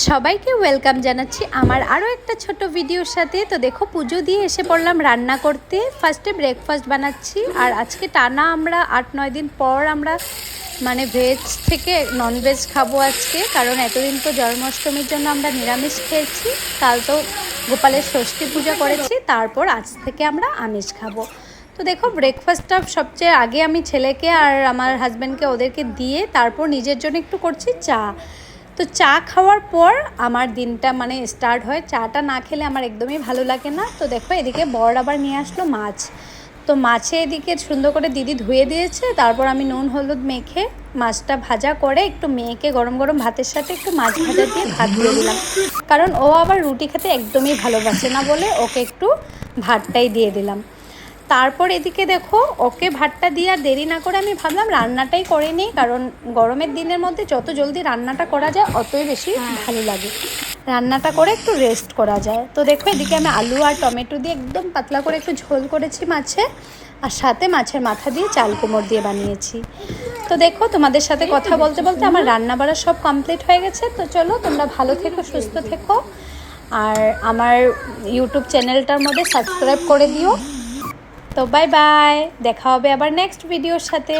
সবাইকে ওয়েলকাম জানাচ্ছি আমার আরও একটা ছোট ভিডিওর সাথে। তো দেখো পুজো দিয়ে এসে পড়লাম রান্না করতে। ফার্স্টে ব্রেকফাস্ট বানাচ্ছি। আর আজকে টানা আমরা ৮-৯ দিন পর আমরা মানে ভেজ থেকে ননভেজ খাবো আজকে, কারণ এতদিন তো জন্মাষ্টমীর জন্য আমরা নিরামিষ খেয়েছি। কাল তো গোপালের ষষ্ঠী পূজা করেছি, তারপর আজ থেকে আমরা আমিষ খাবো। তো দেখো ব্রেকফাস্টটা সবচেয়ে আগে আমি ছেলেকে আর আমার হাজব্যান্ডকে ওদেরকে দিয়ে তারপর নিজের জন্য একটু করছি চা। তো চা খাওয়ার পর আমার দিনটা মানে স্টার্ট হয়। চাটা না খেলে আমার একদমই ভালো লাগে না। তো দেখো এদিকে বর আবার নিয়ে আসলো মাছ। তো মাছে এদিকে সুন্দর করে দিদি ধুয়ে দিয়েছে, তারপর আমি নুন হলুদ মেখে মাছটা ভাজা করে একটু মেয়েকে গরম গরম ভাতের সাথে একটু মাছ ভাজা দিয়ে ভাত দিয়ে দিলাম, কারণ ও আবার রুটি খেতে একদমই ভালোবাসে না বলে ওকে একটু ভাতটাই দিয়ে দিলাম। তারপর এদিকে দেখো ওকে ভাতটা দিয়ে আর দেরি না করে আমি ভাবলাম রান্নাটাই করে নিই, কারণ গরমের দিনের মধ্যে যত জলদি রান্নাটা করা যায় অতই বেশি ভালো লাগে। রান্নাটা করে একটু রেস্ট করা যায়। তো দেখো এদিকে আমি আলু আর টমেটো দিয়ে একদম পাতলা করে একটু ঝোল করেছি মাছে, আর সাথে মাছের মাথা দিয়ে চাল কুমড় দিয়ে বানিয়েছি। তো দেখো তোমাদের সাথে কথা বলতে বলতে আমার রান্না বাড়া সব কমপ্লিট হয়ে গেছে। তো চলো তোমরা ভালো থেকো, সুস্থ থেকো, আর আমার ইউটিউব চ্যানেলটার মধ্যে সাবস্ক্রাইব করে দিও। তো বাই বাই, দেখা হবে আবার নেক্সট ভিডিওর সাথে।